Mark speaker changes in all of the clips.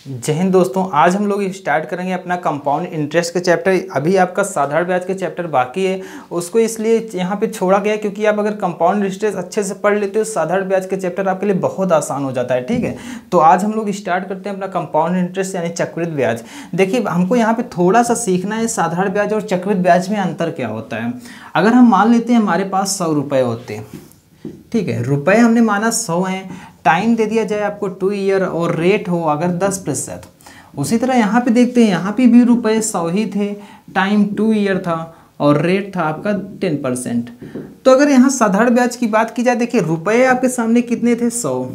Speaker 1: जय हिंद दोस्तों, आज हम लोग स्टार्ट करेंगे अपना कंपाउंड इंटरेस्ट का चैप्टर। अभी आपका साधारण ब्याज का चैप्टर बाकी है, उसको इसलिए यहाँ पे छोड़ा गया क्योंकि आप अगर कंपाउंड इंटरेस्ट अच्छे से पढ़ लेते हो साधारण ब्याज का चैप्टर आपके लिए बहुत आसान हो जाता है। ठीक है, तो आज हम लोग स्टार्ट करते हैं अपना कंपाउंड इंटरेस्ट यानी चक्रवृद्धि ब्याज। देखिए, हमको यहाँ पे थोड़ा सा सीखना है साधारण ब्याज और चक्रवृद्धि ब्याज में अंतर क्या होता है। अगर हम मान लेते हैं हमारे पास 100 रुपये होते हैं, ठीक है, रुपए हमने माना 100 हैं, टाइम दे दिया जाए आपको 2 ईयर और रेट हो अगर 10%। उसी तरह यहाँ पे देखते हैं, यहाँ पे भी रुपए 100 ही थे, टाइम 2 ईयर था और रेट था आपका 10%। तो अगर यहाँ साधारण ब्याज की बात की जाए, देखिए रुपए आपके सामने कितने थे 100,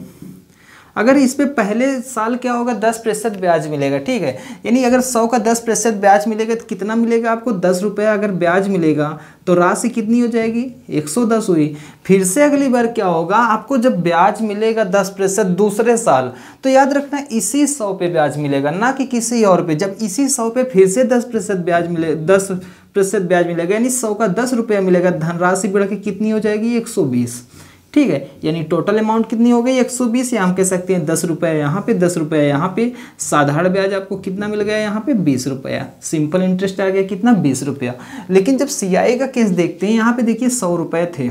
Speaker 1: अगर इस पे पहले साल क्या होगा 10% ब्याज मिलेगा। ठीक है, यानी अगर 100 का 10% ब्याज मिलेगा तो कितना मिलेगा आपको 10 रुपये अगर ब्याज मिलेगा तो राशि कितनी हो जाएगी 110 हुई। फिर से अगली बार क्या होगा, आपको जब ब्याज मिलेगा 10% दूसरे साल, तो याद रखना इसी 100 पे ब्याज मिलेगा, ना कि किसी और पे। जब इसी 100 पे फिर से 10% ब्याज मिले 10% ब्याज मिलेगा, यानी 100 का 10 रुपया मिलेगा, धनराशि बढ़ के कितनी हो जाएगी 120। ठीक है, यानी टोटल अमाउंट कितनी हो गई 120, या हम कह सकते हैं 10 रुपये यहाँ पे 10 रुपये यहाँ पे। साधारण ब्याज आपको कितना मिल गया यहाँ पे 20 रुपया, सिंपल इंटरेस्ट आ गया कितना 20 रुपया। लेकिन जब सीआई का केस देखते हैं, यहाँ पे देखिए 100 रुपये थे,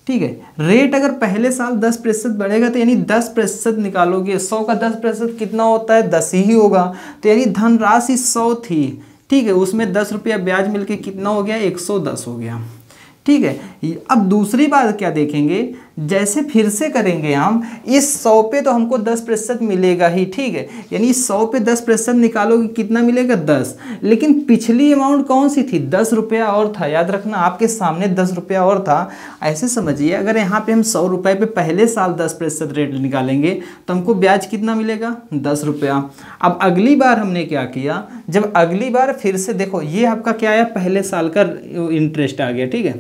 Speaker 1: ठीक है, रेट अगर पहले साल 10% बढ़ेगा तो यानी 10% निकालोगे, 100 का 10% कितना होता है 10 ही होगा, तो यानी धनराशि 100 थी, ठीक है, उसमें 10 रुपया ब्याज मिलके कितना हो गया 110 हो गया। ठीक है, अब दूसरी बात क्या देखेंगे, जैसे फिर से करेंगे हम इस 100 पे तो हमको 10% मिलेगा ही। ठीक है, यानी 100 पे 10% निकालोगे कितना मिलेगा 10, लेकिन पिछली अमाउंट कौन सी थी 10 रुपया और था, याद रखना आपके सामने 10 रुपया और था। ऐसे समझिए, अगर यहाँ पे हम 100 रुपये पे पहले साल 10% रेट निकालेंगे तो हमको ब्याज कितना मिलेगा 10 रुपया। अब अगली बार हमने क्या किया, जब अगली बार फिर से देखो, ये आपका क्या आया पहले साल का इंटरेस्ट आ गया, ठीक है,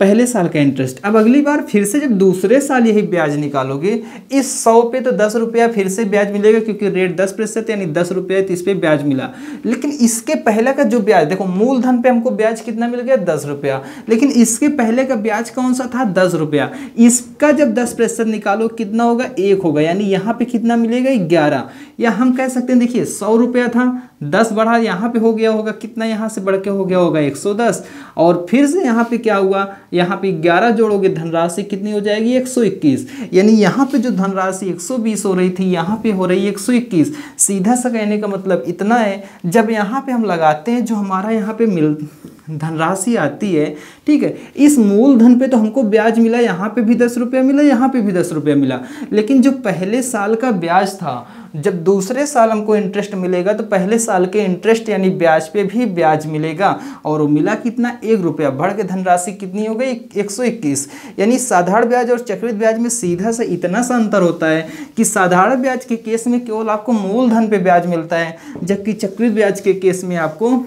Speaker 1: पहले साल का इंटरेस्ट। अब अगली बार फिर से जब दूसरे साल यही ब्याज निकालोगे, इस 100 पे तो 10 रुपया फिर से ब्याज मिलेगा क्योंकि रेट 10% यानी 10 रुपये, तो इस पे ब्याज मिला। लेकिन इसके पहले का जो ब्याज देखो, मूलधन पे हमको ब्याज कितना मिल गया 10 रुपया, लेकिन इसके पहले का ब्याज कौन सा था 10 रुपया। इसका जब 10% निकालो कितना होगा 1 होगा, यानी यहाँ पे कितना मिलेगा 11, या हम कह सकते हैं देखिए 100 रुपया था, 10 बढ़ा यहाँ पे हो गया होगा कितना, यहाँ से बढ़ के हो गया होगा 110, और फिर से यहाँ पे क्या हुआ, यहाँ पे 11 जोड़ोगे धनराशि कितनी हो जाएगी 121, यानी यहाँ पे जो धनराशि 120 हो रही थी यहाँ पे हो रही है 121। सीधा सा कहने का मतलब इतना है, जब यहाँ पे हम लगाते हैं जो हमारा यहाँ पे धनराशि आती है, ठीक है, इस मूलधन पे तो हमको ब्याज मिला, यहाँ पे भी 10 रुपया मिला, यहाँ पे भी 10 रुपया मिला, लेकिन जो पहले साल का ब्याज था, जब दूसरे साल हमको इंटरेस्ट मिलेगा तो पहले साल के इंटरेस्ट यानी ब्याज पे भी ब्याज मिलेगा, और वो मिला कितना 1 रुपया, बढ़ के धनराशि कितनी हो गई 121। यानी साधारण ब्याज और चक्रवृद्धि ब्याज में सीधा सा इतना सा अंतर होता है कि साधारण ब्याज के केस में केवल आपको मूलधन पे ब्याज मिलता है, जबकि चक्रवृद्धि ब्याज के केस में आपको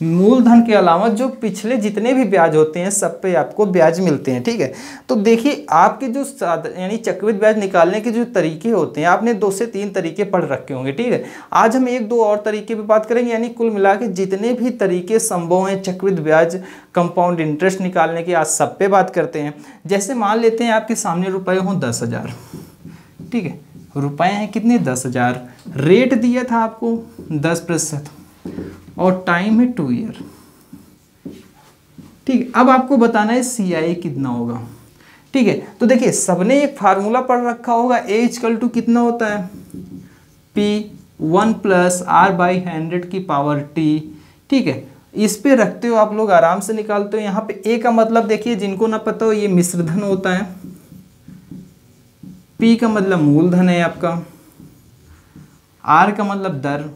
Speaker 1: मूलधन के अलावा जो पिछले जितने भी ब्याज होते हैं सब पे आपको ब्याज मिलते हैं। ठीक है, तो देखिए आपके जो यानी चक्रवृद्धि ब्याज निकालने के जो तरीके होते हैं, आपने 2 से 3 तरीके पढ़ रखे होंगे। ठीक है, आज हम 1-2 और तरीके पे बात करेंगे, यानी कुल मिला के जितने भी तरीके संभव हैं चक्रवृद्धि ब्याज कंपाउंड इंटरेस्ट निकालने के, आज सब पे बात करते हैं। जैसे मान लेते हैं आपके सामने रुपये हों 10,000, ठीक है, रुपये हैं कितने 10,000, रेट दिया था आपको 10% और टाइम है 2 ईयर। ठीक है, अब आपको बताना है सीआई कितना होगा। ठीक है, तो देखिए सबने एक फार्मूला पढ़ रखा होगा, A कितना होता है P1 + R/100⁻T। ठीक है, इस पे रखते हो आप लोग आराम से निकालते हो। यहाँ पे A का मतलब देखिए, जिनको ना पता हो ये मिश्रधन होता है, P का मतलब मूलधन है आपका, R का मतलब दर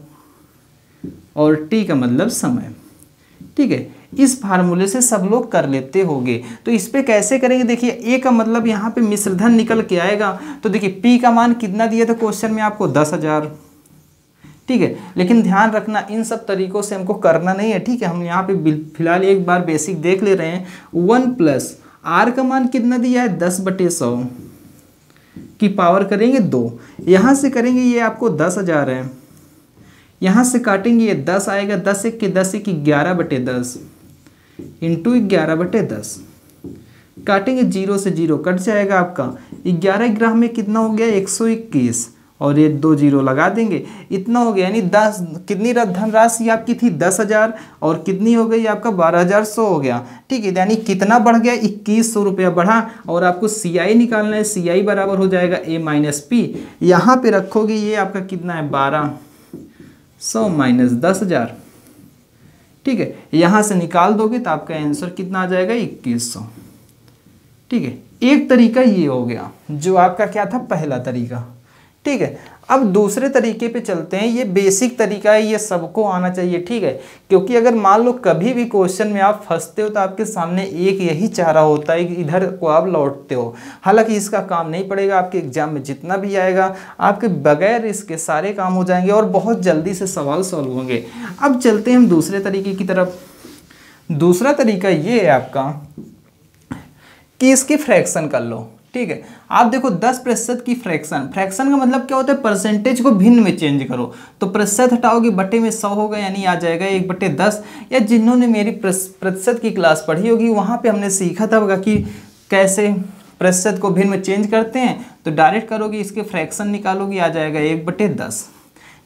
Speaker 1: और T का मतलब समय। ठीक है, इस फार्मूले से सब लोग कर लेते होंगे। तो इस पे कैसे करेंगे, देखिए A का मतलब यहाँ पे मिश्रधन निकल के आएगा, तो देखिए P का मान कितना दिया था क्वेश्चन में आपको 10,000। ठीक है, लेकिन ध्यान रखना इन सब तरीकों से हमको करना नहीं है। ठीक है, हम यहाँ पे फिलहाल एक बार बेसिक देख ले रहे हैं। 1 + R का मान कितना दिया है 10/100 की पावर करेंगे 2, यहाँ से करेंगे ये आपको 10,000 है, यहाँ से काटेंगे ये 10 आएगा, 10 1 के 10 1 11/10 इंटू 11/10, काटेंगे 0 से 0 कट जाएगा आपका, 11 ग्राम में कितना हो गया 121, और ये 2 जीरो लगा देंगे, इतना हो गया। यानी 10 कितनी धनराशि आपकी थी 10,000 और कितनी हो गई आपका 12,100 हो गया। ठीक है, यानी कितना बढ़ गया 2100 रुपया बढ़ा। और आपको CI निकालना है, CI बराबर हो जाएगा A माइनस P। यहाँ पे रखोगे ये आपका कितना है 1200 माइनस 10,000। ठीक है, यहाँ से निकाल दोगे तो आपका आंसर कितना आ जाएगा 2100। ठीक है, एक तरीका ये हो गया जो आपका क्या था पहला तरीका। ठीक है, अब दूसरे तरीके पे चलते हैं। ये बेसिक तरीका है, ये सबको आना चाहिए। ठीक है, क्योंकि अगर मान लो कभी भी क्वेश्चन में आप फंसते हो तो आपके सामने एक यही चारा होता है कि इधर को आप लौटते हो। हालांकि इसका काम नहीं पड़ेगा, आपके एग्जाम में जितना भी आएगा आपके बगैर इसके सारे काम हो जाएंगे और बहुत जल्दी से सवाल सॉल्व होंगे। अब चलते हैं हम दूसरे तरीके की तरफ। दूसरा तरीका ये है आपका कि इसकी फ्रैक्शन कर लो। ठीक है, आप देखो 10% की फ्रैक्शन का मतलब क्या होता है, परसेंटेज को भिन्न में चेंज करो। तो प्रतिशत हटाओगे बटे में 100 होगा, यानी आ जाएगा 1/10। या जिन्होंने मेरी प्रतिशत की क्लास पढ़ी होगी वहाँ पे हमने सीखा था कि कैसे प्रतिशत को भिन्न में चेंज करते हैं। तो डायरेक्ट करोगे, इसके फ्रैक्शन निकालोगे, आ जाएगा 1/10।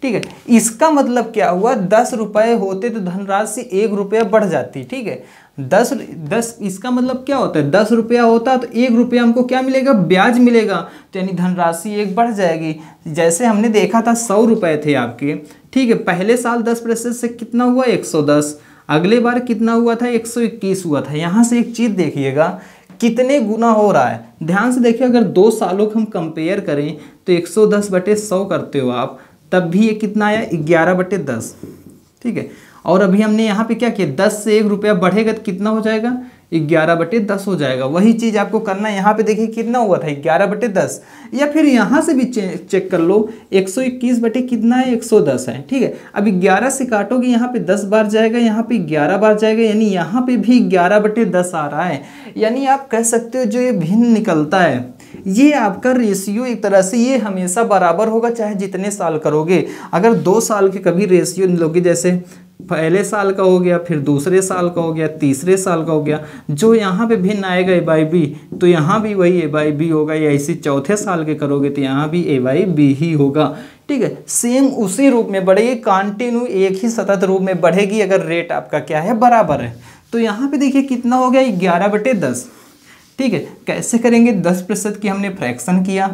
Speaker 1: ठीक है, इसका मतलब क्या हुआ, 10 रुपये होते तो धनराशि 1 रुपया बढ़ जाती। ठीक है, 10 इसका मतलब क्या होता है, 10 रुपया होता तो 1 रुपया हमको क्या मिलेगा, ब्याज मिलेगा। तो यानी धनराशि 1 बढ़ जाएगी। जैसे हमने देखा था 100 रुपये थे आपके। ठीक है, पहले साल 10% से कितना हुआ 110, अगले बार कितना हुआ था 121 हुआ था। यहाँ से एक चीज़ देखिएगा कितने गुना हो रहा है, ध्यान से देखिए। अगर 2 सालों को हम कंपेयर करें तो 110/100 करते हो आप, तब भी ये कितना आया 11/10। ठीक है, और अभी हमने यहाँ पे क्या किया, 10 से 1 रुपया बढ़ेगा तो कितना हो जाएगा 11/10 हो जाएगा। वही चीज़ आपको करना है। यहाँ पे देखिए कितना हुआ था 11/10। या फिर यहाँ से भी चेक कर लो, 121 बटे कितना है 110 है। ठीक है, अब 11 से काटोगे यहाँ पे 10 बार जाएगा, यहाँ पे 11 बार जाएगा, यानी यहाँ पे भी 11/10 आ रहा है। यानी आप कह सकते हो जो ये भिन्न निकलता है ये आपका रेशियो एक तरह से ये हमेशा बराबर होगा, चाहे जितने साल करोगे। अगर 2 साल के कभी रेशियो लोगे, जैसे पहले साल का हो गया, फिर दूसरे साल का हो गया, तीसरे साल का हो गया, जो यहाँ पे भिन्न आएगा A/B, तो यहाँ भी वही A/B होगा। या इसी चौथे साल के करोगे तो यहाँ भी A/B ही होगा। ठीक है, सेम उसी रूप में बढ़ेगी, कंटिन्यू एक ही सतत रूप में बढ़ेगी अगर रेट आपका क्या है बराबर है। तो यहाँ पे देखिए कितना हो गया 11/10। ठीक है, कैसे करेंगे, 10% की हमने फ्रैक्शन किया,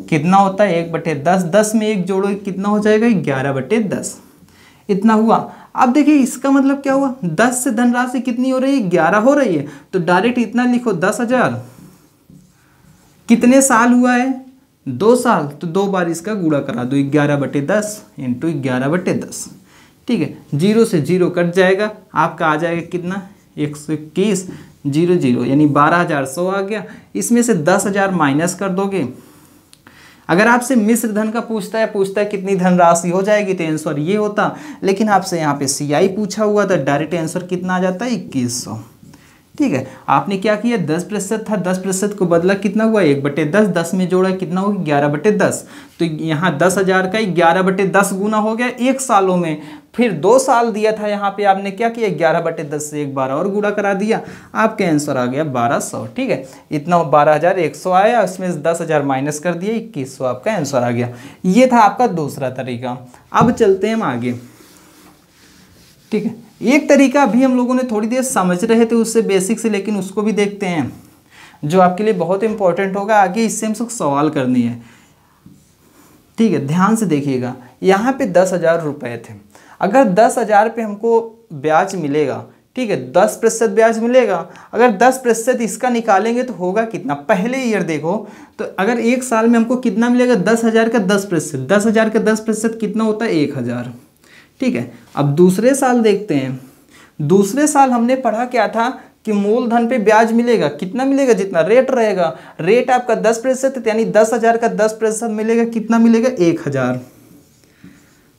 Speaker 1: कितना होता है 1/10, 10 में 1 जोड़ो कितना हो जाएगा 11/10, इतना हुआ। अब देखिए इसका मतलब क्या हुआ, 10 से धनराशि कितनी हो रही है 11 हो रही है, तो डायरेक्ट इतना लिखो 10,000। कितने साल हुआ है 2 साल, तो 2 बार इसका गुणा करा दो, 11/10 इंटू 11/10। ठीक है, 0 से 0 कट जाएगा, आपका आ जाएगा कितना 121 00, यानी 12,100 आ गया। इसमें से 10,000 माइनस कर दोगे। अगर आपसे मिश्र धन का पूछता है कितनी धनराशि हो जाएगी तो आंसर ये होता, लेकिन आपसे यहाँ पे CI पूछा हुआ था, डायरेक्ट आंसर कितना आ जाता है 2100। ठीक है, आपने क्या किया 10% था, 10% को बदला कितना हुआ 1/10, 10 में जोड़ा कितना हुआ 11/10। तो यहाँ 10,000 का 11/10 गुना हो गया 1 सालों में। फिर 2 साल दिया था, यहाँ पे आपने क्या किया 11/10 से 1 बार और गुणा करा दिया, आपका आंसर आ गया 1200। ठीक है, इतना 12,100 आया, उसमें 10,000 माइनस कर दिया 2100, आपका आंसर आ गया। ये था आपका दूसरा तरीका। अब चलते हैं हम आगे। ठीक है, एक तरीका अभी हम लोगों ने थोड़ी देर समझ रहे थे उससे बेसिक से, लेकिन उसको भी देखते हैं जो आपके लिए बहुत इंपॉर्टेंट होगा आगे, इससे हम सब सवाल करनी है। ठीक है, ध्यान से देखिएगा, यहाँ पे 10,000 रुपये थे। अगर 10,000 पे हमको ब्याज मिलेगा, ठीक है 10% ब्याज मिलेगा, अगर 10% इसका निकालेंगे तो होगा कितना, पहले ईयर देखो तो अगर 1 साल में हमको कितना मिलेगा 10,000 का 10%, 10,000 का 10% कितना होता है 1,000। ठीक है, अब दूसरे साल देखते हैं। दूसरे साल हमने पढ़ा क्या था कि मूलधन पे ब्याज मिलेगा, कितना मिलेगा जितना रेट रहेगा, रेट आपका 10% यानी 10,000 का 10% मिलेगा, कितना मिलेगा 1,000,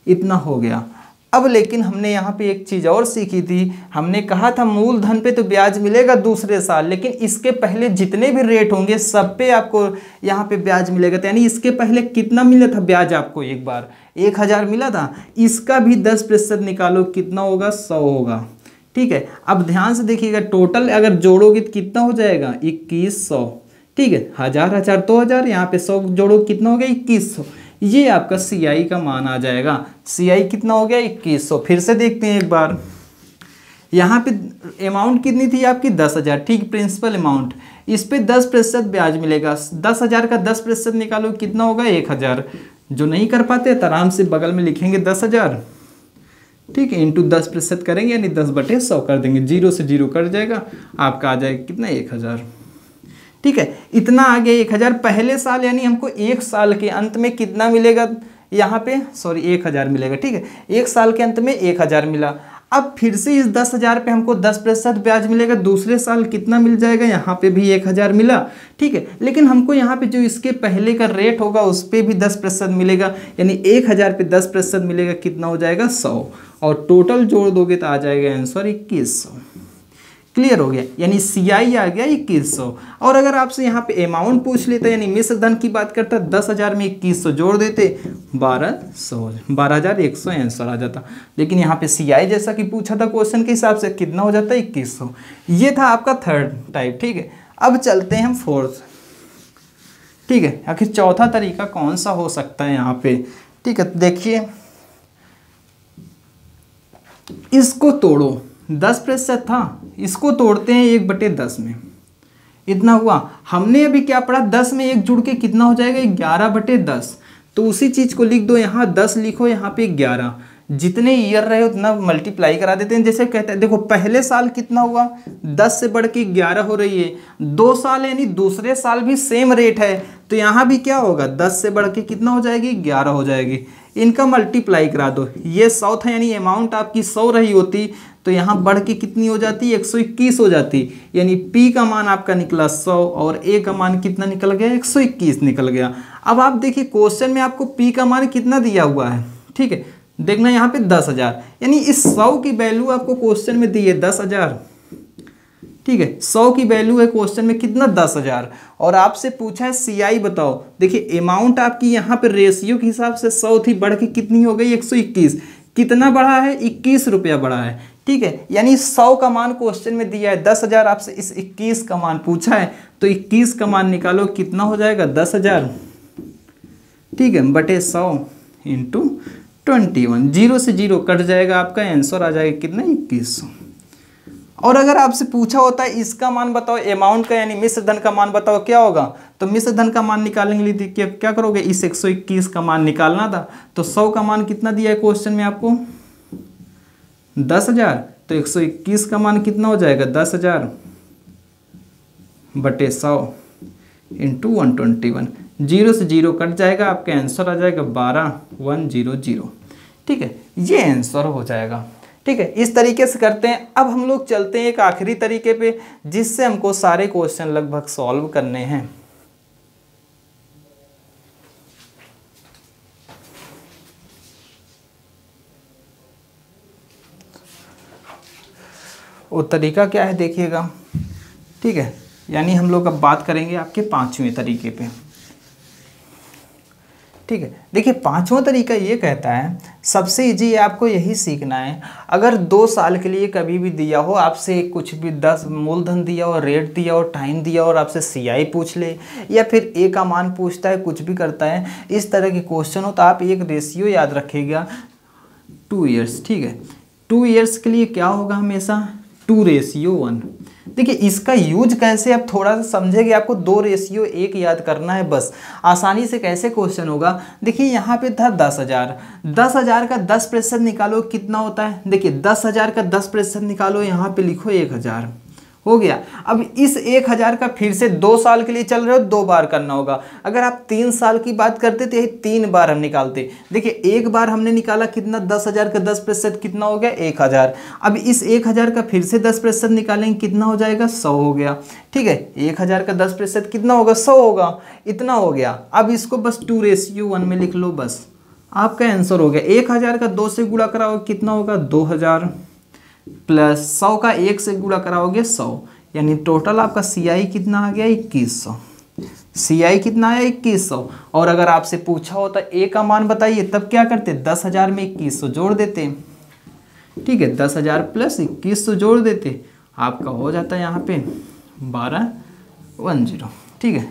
Speaker 1: इतना हो गया। अब लेकिन हमने यहाँ पे एक चीज़ और सीखी थी, हमने कहा था मूलधन पे तो ब्याज मिलेगा दूसरे साल, लेकिन इसके पहले जितने भी रेट होंगे सब पे आपको यहाँ पे ब्याज मिलेगा। तो यानी इसके पहले कितना मिला था ब्याज आपको, एक बार 1,000 मिला था, इसका भी 10% निकालो, कितना होगा 100 होगा। ठीक है, अब ध्यान से देखिएगा, टोटल अगर जोड़ोगे तो कितना हो जाएगा 2100। ठीक है, 1,000 1,000 2,000, यहाँ पे 100 जोड़ो कितना हो गया 2100। ये आपका CI का मान आ जाएगा। CI कितना हो गया 2100। फिर से देखते हैं एक बार, यहाँ पे अमाउंट कितनी थी आपकी 10,000, ठीक, प्रिंसिपल अमाउंट। इस पे 10% ब्याज मिलेगा। 10,000 का 10% निकालो कितना होगा 1,000। जो नहीं कर पाते तो आराम से बगल में लिखेंगे 10,000, ठीक है, इंटू 10% करेंगे यानी 10/100 कर देंगे, 0 से 0 कट जाएगा, आपका आ जाएगा कितना 1,000। ठीक है, इतना आ गया 1,000 पहले साल, यानी हमको एक साल के अंत में कितना मिलेगा यहाँ पे, सॉरी 1,000 मिलेगा। ठीक है, एक साल के अंत में 1,000 मिला। अब फिर से इस 10,000 पे हमको 10% ब्याज मिलेगा, दूसरे साल कितना मिल जाएगा, यहाँ पे भी 1,000 मिला। ठीक है, लेकिन हमको यहाँ पे जो इसके पहले का रेट होगा उस पर भी 10% मिलेगा, यानी 1,000 पे 10% मिलेगा, कितना हो जाएगा 100, और टोटल जोड़ दोगे तो आ जाएगा आंसर 2100। क्लियर हो गया, यानी CI आ गया 2100। और अगर आपसे यहाँ पे अमाउंट पूछ लेता, यानी मिश्र धन की बात करता, 10,000 में 2100 जोड़ देते 12,100 आंसर आ जाता। लेकिन यहाँ पे CI जैसा कि पूछा था क्वेश्चन के हिसाब से कितना हो जाता है 2100। ये था आपका थर्ड टाइप। ठीक है, अब चलते हैं हम फोर्थ। ठीक है, आखिर चौथा तरीका कौन सा हो सकता है यहाँ पे। ठीक है, देखिए इसको तोड़ो, 10% था, इसको तोड़ते हैं 1/10 में, इतना हुआ। हमने अभी क्या पढ़ा, 10 में 1 जुड़ के कितना हो जाएगा 11/10। तो उसी चीज को लिख दो, यहाँ 10 लिखो, यहाँ पे 11, जितने ईयर रहे उतना मल्टीप्लाई करा देते हैं। जैसे कहते हैं, देखो पहले साल कितना हुआ, 10 से बढ़ के 11 हो रही है, 2 साल यानी दूसरे साल भी सेम रेट है, तो यहाँ भी क्या होगा 10 से बढ़ के कितना हो जाएगी 11 हो जाएगी। इनका मल्टीप्लाई करा दो, ये 100 था, यानी अमाउंट आपकी 100 रही होती, तो यहाँ बढ़ के कितनी हो जाती 121 हो जाती, यानी P का मान आपका निकला 100 और A का मान कितना निकल गया 121 निकल गया। अब आप देखिए क्वेश्चन में आपको P का मान कितना दिया हुआ है। ठीक है, देखना यहाँ पे 10,000, यानी इस 100 की वैल्यू आपको क्वेश्चन में दी है 10,000। ठीक है, 100 की वैल्यू है क्वेश्चन में कितना 10,000, और आपसे पूछा है CI बताओ। देखिए अमाउंट आपकी यहाँ पे रेशियो के हिसाब से 100 थी, बढ़ के कितनी हो गई 121, कितना बढ़ा है 21 रुपया बढ़ा है। ठीक है, यानी 100 का मान क्वेश्चन में दिया है 10,000, आपसे इस 21 का मान पूछा है, तो 21 का मान निकालो कितना हो जाएगा 10,000। ठीक है, बटे 100 इंटू 21, 0 से 0 कट जाएगा, आपका आंसर आ जाएगा कितना 2100। और अगर आपसे पूछा होता है इसका मान बताओ, अमाउंट का यानी मिश्र धन का मान बताओ, क्या होगा, तो मिश्र धन का मान निकालने के लिए क्या करोगे, इस 121 का मान निकालना था, तो 100 का मान कितना दिया है क्वेश्चन में आपको 10,000, तो 121 का मान कितना हो जाएगा 10,000 बटे 100 इंटू 121, 0 से 0 कट जाएगा, आपका आंसर आ जाएगा 12,100। ठीक है, ये आंसर हो जाएगा। ठीक है, इस तरीके से करते हैं। अब हम लोग चलते हैं एक आखिरी तरीके पे, जिससे हमको सारे क्वेश्चन लगभग सॉल्व करने हैं। वो तरीका क्या है देखिएगा। ठीक है, यानी हम लोग अब बात करेंगे आपके 5वें तरीके पे। ठीक है, देखिए 5वां तरीका ये कहता है, सबसे इजी आपको यही सीखना है। अगर 2 साल के लिए कभी भी दिया हो आपसे कुछ भी, 10 मूलधन दिया हो, रेट दिया हो, टाइम दिया हो, और आपसे CI पूछ ले या फिर A का मान पूछता है, कुछ भी करता है, इस तरह के क्वेश्चन हो, तो आप एक रेशियो याद रखिएगा 2 ईयर्स। ठीक है, 2 ईयर्स के लिए क्या होगा हमेशा 2:1। देखिए इसका यूज कैसे आप थोड़ा सा समझेंगे, आपको 2:1 याद करना है बस, आसानी से कैसे क्वेश्चन होगा। देखिए यहाँ पे था 10,000, 10,000 का 10% निकालो कितना होता है, देखिए 10,000 का 10% निकालो, यहाँ पे लिखो 1,000 हो गया। अब इस 1,000 का फिर से 2 साल के लिए चल रहे हो, 2 बार करना होगा। अगर आप 3 साल की बात करते तो 3 बार हम निकालते। देखिए एक बार हमने निकाला कितना, 10,000 का 10% कितना हो गया 1,000। अब इस 1,000 का फिर से 10% निकालेंगे, कितना हो जाएगा 100 हो गया। ठीक है, 1,000 का 10% कितना होगा 100 होगा, इतना हो गया। अब इसको बस 2:1 में लिख लो, बस आपका आंसर हो गया। 1,000 का 2 से गुणा कराओगे कितना होगा 2,000, प्लस 100 का 1 से गुणा कराओगे 100, यानी टोटल आपका CI कितना आ गया 2100। CI कितना आया 2100। और अगर आपसे पूछा होता A का मान बताइए, तब क्या करते, 10,000 में 2100 जोड़ देते। ठीक है, 10,000 प्लस 2100 जोड़ देते, आपका हो जाता है यहाँ पे 12,100। ठीक है,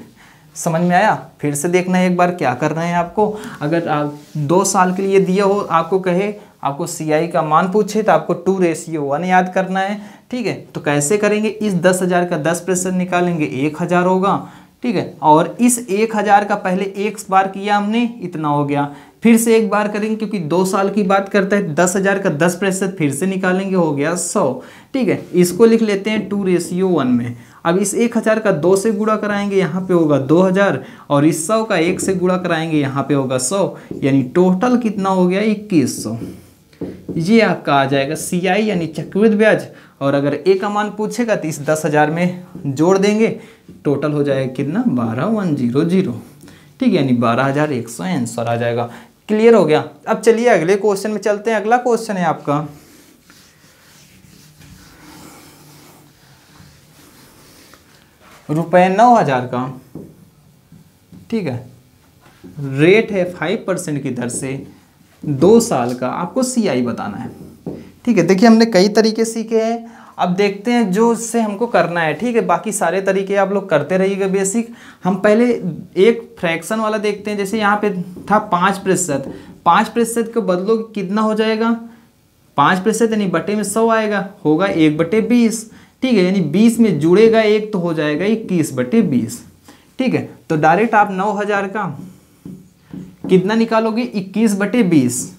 Speaker 1: समझ में आया? फिर से देखना है एक बार क्या कर रहे हैं आपको। अगर 2 साल के लिए दिया हो, आपको कहे आपको CI का मान पूछे तो आपको 2:1 याद करना है। ठीक है, तो कैसे करेंगे, इस 10,000 का 10% निकालेंगे 1,000 होगा। ठीक है, और इस 1,000 का पहले एक बार किया हमने, इतना हो गया। फिर से एक बार करेंगे क्योंकि 2 साल की बात करता है। 10,000 का 10% फिर से निकालेंगे, हो गया 100। ठीक है, इसको लिख लेते हैं 2:1 में। अब इस 1,000 का 2 से गुणा कराएंगे, यहाँ पे होगा 2,000, और इस 100 का 1 से गुणा कराएंगे, यहाँ पे होगा 100, यानी टोटल कितना हो गया 2,100। ये आपका आ जाएगा CI यानी चक्रवृद्धि ब्याज। और अगर A का मान पूछेगा तो इस 10,000 में जोड़ देंगे, टोटल हो जाएगा कितना 12,100। ठीक है, यानी 12,100 आंसर आ जाएगा। क्लियर हो गया? अब चलिए अगले क्वेश्चन में चलते हैं। अगला क्वेश्चन है आपका ₹9,000 का। ठीक है, रेट है 5% की दर से 2 साल का, आपको CI बताना है। ठीक है, देखिए हमने कई तरीके सीखे हैं, अब देखते हैं जो इससे हमको करना है। ठीक है, बाकी सारे तरीके आप लोग करते रहिएगा बेसिक। हम पहले एक फ्रैक्शन वाला देखते हैं। जैसे यहाँ पे था 5%, 5% को बदलोगे कितना हो जाएगा, 5% यानी बटे में 100 आएगा, होगा 1/20। ठीक है, यानी 20 में जुड़ेगा 1 तो हो जाएगा 21/20। ठीक है, तो डायरेक्ट आप 9,000 का कितना निकालोगे 21/20।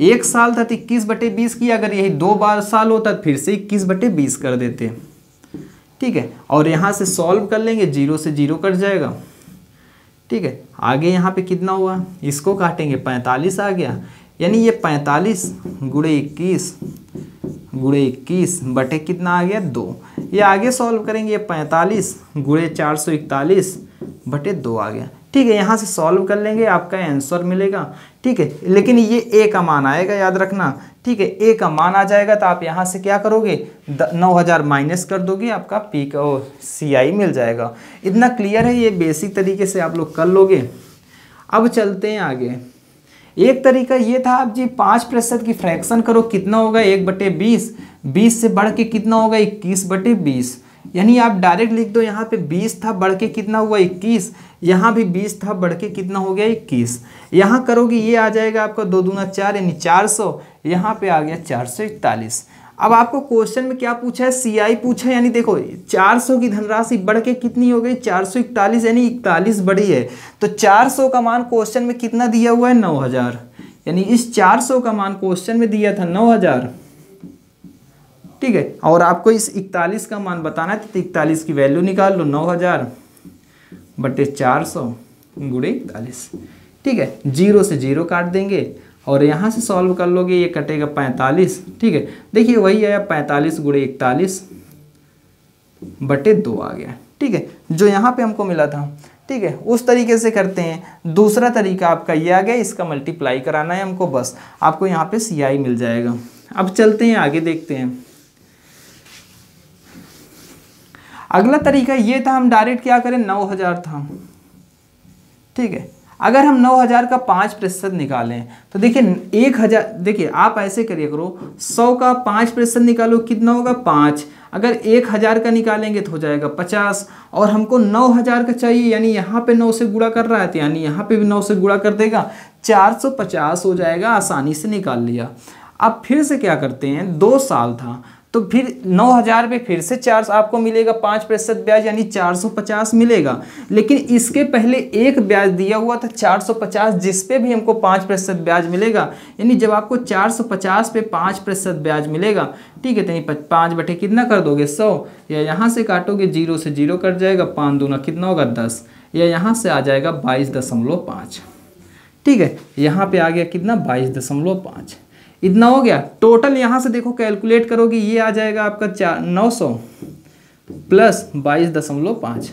Speaker 1: 1 साल था तो 21/20 की, अगर यही 2 बार साल होता तो फिर से 21/20 कर देते। ठीक है, और यहाँ से सॉल्व कर लेंगे, 0 से 0 कट जाएगा। ठीक है, आगे यहाँ पे कितना हुआ, इसको काटेंगे 45 आ गया, यानी ये 45 गुणे 21 बटे कितना आ गया 2। ये आगे सॉल्व करेंगे, ये 45 गुणे 441 बटे 2 आ गया। ठीक है, यहाँ से सॉल्व कर लेंगे, आपका आंसर मिलेगा। ठीक है, लेकिन ये A का मान आएगा, याद रखना। ठीक है, A का मान आ जाएगा तो आप यहाँ से क्या करोगे, 9,000 माइनस कर दोगे, आपका P का CI मिल जाएगा। इतना क्लियर है, ये बेसिक तरीके से आप लोग कर लोगे। अब चलते हैं आगे। एक तरीका ये था, आप जी 5% की फ्रैक्शन करो, कितना होगा 1/20। 20 से बढ़ के कितना होगा 21/20, यानी आप डायरेक्ट लिख दो, यहाँ पे 20 था बढ़ के कितना हुआ 21, यहाँ भी 20 था बढ़ के कितना हो गया 21। यहाँ करोगे ये आ जाएगा आपका 2 दूना 4 यानी 400, यहाँ पे आ गया 441। अब आपको क्वेश्चन में क्या पूछा है, CI पूछा है, यानी देखो 400 की धनराशि बढ़ के कितनी हो गई 441, यानी 41 बढ़ी है। तो 400 का मान क्वेश्चन में कितना दिया हुआ है 9,000, यानी इस 400 का मान क्वेश्चन में दिया था 9,000। ठीक है, और आपको इस 41 का मान बताना है तो 41 की वैल्यू निकाल लो, 9,000 बटे 400 गुणे 41। ठीक है, 0 से 0 काट देंगे और यहाँ से सॉल्व कर लोगे, ये कटेगा 45। ठीक है, देखिए वही आया 45 गुणे 41 बटे 2 आ गया। ठीक है, जो यहाँ पे हमको मिला था। ठीक है, उस तरीके से करते हैं। दूसरा तरीका आपका ये आ गया, इसका मल्टीप्लाई कराना है हमको, बस आपको यहाँ पे CI मिल जाएगा। अब चलते हैं आगे, देखते हैं। अगला तरीका ये था, हम डायरेक्ट क्या करें, 9,000 था। ठीक है, अगर हम 9,000 का 5% निकालें तो देखिए 1,000, देखिए आप ऐसे करिए करो, 100 का 5% निकालो कितना होगा 5। अगर 1,000 का निकालेंगे तो हो जाएगा 50, और हमको 9,000 का चाहिए, यानी यहाँ पे 9 से गुणा कर रहा है तो यानी यहाँ पे भी 9 से गुणा कर देगा, 450 हो जाएगा, आसानी से निकाल लिया। अब फिर से क्या करते हैं, 2 साल था तो फिर 9,000 पे फिर से 4 आपको मिलेगा 5% ब्याज, यानी 450 मिलेगा। लेकिन इसके पहले एक ब्याज दिया हुआ था 450, जिस पे भी हमको 5% ब्याज मिलेगा, यानी जब आपको 450 पे 5% ब्याज मिलेगा। ठीक है, तो 5 बटे कितना कर दोगे 100, या यहाँ से काटोगे 0 से 0 कट जाएगा, 5 दूना कितना होगा 10, या यहाँ से आ जाएगा 22.5। ठीक है, यहाँ पे आ गया कितना 22.5, इतना हो गया। टोटल यहाँ से देखो कैलकुलेट करोगे, ये आ जाएगा आपका 900 प्लस 22.5।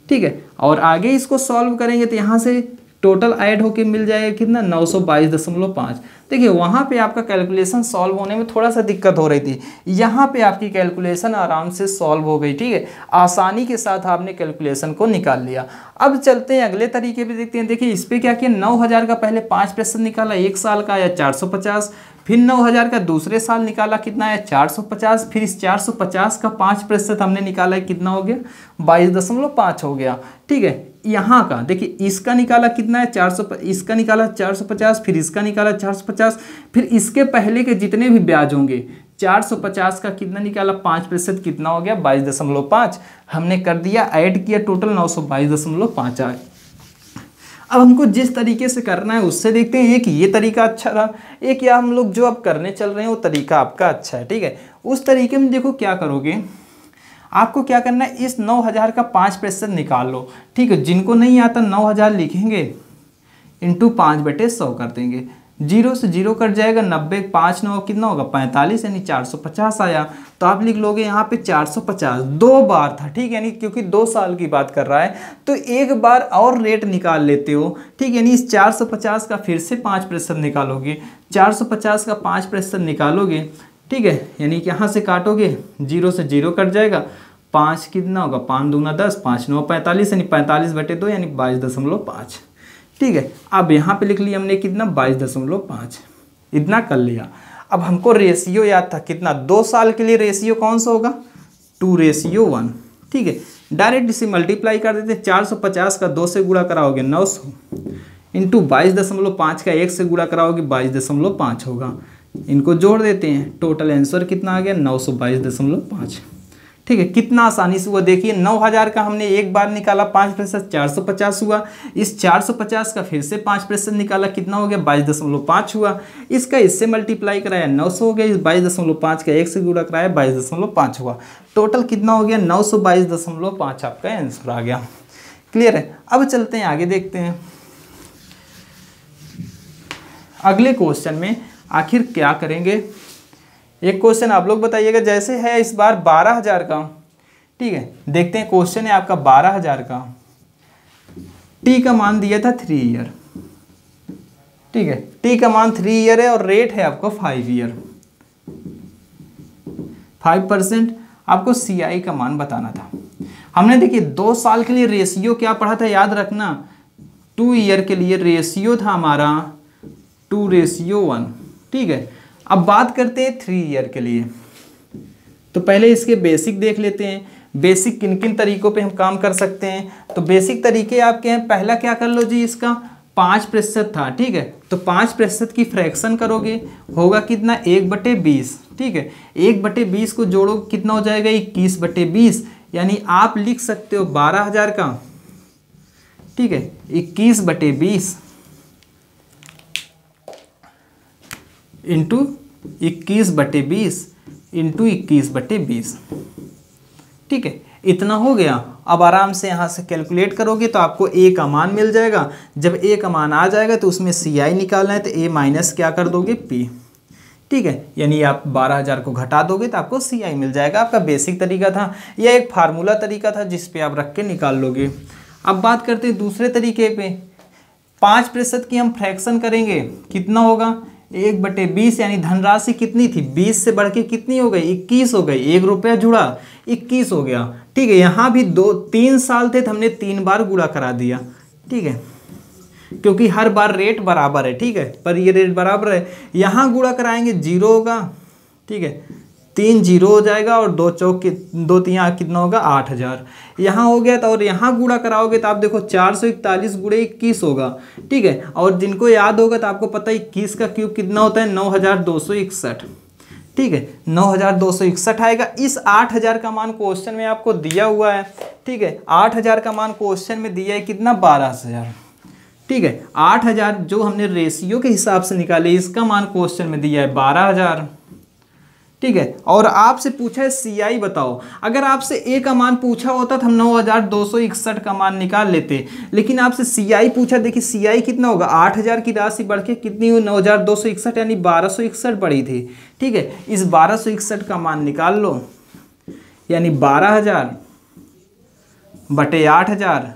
Speaker 1: ठीक है, और आगे इसको सॉल्व करेंगे तो यहाँ से टोटल ऐड होके मिल जाएगा कितना 922.5। देखिए वहाँ पे आपका कैलकुलेशन सॉल्व होने में थोड़ा सा दिक्कत हो रही थी, यहाँ पे आपकी कैलकुलेशन आराम से सॉल्व हो गई। ठीक है, आसानी के साथ आपने कैलकुलेशन को निकाल लिया। अब चलते हैं अगले तरीके पे देखते हैं। देखिए इस पर क्या किया, 9,000 का पहले 5% निकाला, 1 साल का आया 450, फिर 9000 का दूसरे साल निकाला, कितना है 450, फिर इस 450 का 5% हमने निकाला है, कितना हो गया 22.5 हो गया। ठीक है, यहाँ का देखिए इसका निकाला कितना है 400, इसका निकाला 450, फिर इसका निकाला 450, फिर इसके पहले के जितने भी ब्याज होंगे 450 का कितना निकाला 5% कितना हो गया 22.5, हमने कर दिया ऐड किया, टोटल 922.5 आए। अब हमको जिस तरीके से करना है उससे देखते हैं। एक ये तरीका अच्छा रहा, एक या हम लोग जो अब करने चल रहे हैं वो तरीका आपका अच्छा है। ठीक है, उस तरीके में देखो क्या करोगे, आपको क्या करना है, इस 9000 का 5% निकाल लो। ठीक है, जिनको नहीं आता 9000 लिखेंगे इंटू 5/100 कर देंगे, 0 से 0 कट जाएगा, 90 5 9 कितना होगा 45, यानी 450 आया। तो आप लिख लोगे यहाँ पे 450, 2 बार था। ठीक है, यानी क्योंकि 2 साल की बात कर रहा है तो एक बार और रेट निकाल लेते हो। ठीक है, यानी इस 450 का फिर से 5% निकालोगे, 450 का 5% निकालोगे। ठीक है, यानी कि यहाँ से काटोगे 0 से 0 कट जाएगा, 5 कितना होगा 5 दूना 10, 5 9 45, यानी 45/2 यानी 22.5। ठीक है, अब यहाँ पे लिख लिया हमने कितना 22.5, इतना कर लिया। अब हमको रेशियो याद था कितना, 2 साल के लिए रेशियो कौन सा होगा 2:1। ठीक है, डायरेक्ट इसे मल्टीप्लाई कर देते, 450 का 2 से गुणा कराओगे 900 इंटू 22.5 का 1 से गुणा कराओगे 22.5 होगा। इनको जोड़ देते हैं, टोटल आंसर कितना आ गया 922.5। ठीक है, कितना आसानी से हुआ देखिए, 9000 का हमने एक बार निकाला 5%, 450 हुआ। इस 450 का फिर से 5% निकाला, कितना हो गया 22.5 हुआ। इसका इससे मल्टीप्लाई कराया 900 हो गया, इस 22.5 का 1 से गुणा कराया 22.5 हुआ। टोटल कितना हो गया 922.5 आपका आंसर आ गया। क्लियर है, अब चलते हैं आगे, देखते हैं अगले क्वेश्चन में आखिर क्या करेंगे। एक क्वेश्चन आप लोग बताइएगा, जैसे है इस बार 12000 का। ठीक है, देखते हैं क्वेश्चन है आपका 12000 का, टी का मान दिया था 3 ईयर। ठीक है, टी का मान 3 ईयर है और रेट है आपको 5 ईयर, 5% आपको CI का मान बताना था। हमने देखिए 2 साल के लिए रेशियो क्या पढ़ा था याद रखना, 2 ईयर के लिए रेशियो था हमारा 2:1। ठीक है, अब बात करते हैं 3 ईयर के लिए, तो पहले इसके बेसिक देख लेते हैं। बेसिक किन किन तरीकों पे हम काम कर सकते हैं, तो बेसिक तरीके आपके हैं। पहला क्या कर लो जी, इसका 5% था। ठीक है, तो 5% की फ्रैक्शन करोगे, होगा कितना 1/20। ठीक है, 1/20 को जोड़ो कितना हो जाएगा 21/20, यानी आप लिख सकते हो 12000 का। ठीक है, 21/20 इंटू 21/20 इंटू 21/20। ठीक है, इतना हो गया। अब आराम से यहाँ से कैलकुलेट करोगे तो आपको ए का मान मिल जाएगा। जब ए का मान आ जाएगा तो उसमें CI निकालना है, तो ए माइनस क्या कर दोगे P। ठीक है, यानी आप 12000 को घटा दोगे तो आपको CI मिल जाएगा। आपका बेसिक तरीका था, यह एक फार्मूला तरीका था जिस पे आप रख के निकाल लोगे। अब बात करते हैं दूसरे तरीके पे, 5% की हम फ्रैक्शन करेंगे, कितना होगा 1/20, यानी धनराशि कितनी थी 20 से बढ़ के कितनी हो गई 21 हो गई, 1 रुपया जुड़ा 21 हो गया। ठीक है, यहाँ भी 3 साल थे तो हमने 3 बार गुणा करा दिया। ठीक है, क्योंकि हर बार रेट बराबर है। ठीक है, पर ये रेट बराबर है, यहाँ गुणा कराएंगे 0 होगा। ठीक है, 3 0 हो जाएगा और 2 चौक 2 3 कितना होगा 8000 यहाँ हो गया। तो और यहाँ गुणा कराओगे तो आप देखो 441 × 21 होगा। ठीक है, और जिनको याद होगा तो आपको पता है 21 का क्यूब कितना होता है 9261। ठीक है, 9261 आएगा। इस 8000 का मान क्वेश्चन में आपको दिया हुआ है। ठीक है, 8000 का मान क्वेश्चन में दिया है कितना 12000। ठीक है, 8000 जो हमने रेशियो के हिसाब से निकाले, इसका मान क्वेश्चन में दिया है 12000। ठीक है, और आपसे पूछा है CI बताओ। अगर आपसे ए का मान पूछा होता तो हम 9261 का मान निकाल लेते, लेकिन आपसे CI पूछा। देखिए CI कितना होगा, 8000 की राशि बढ़ के कितनी हुई 9261, यानी 1261 बढ़ी थी। ठीक है, इस 1261 का मान निकाल लो, यानी 12000/8000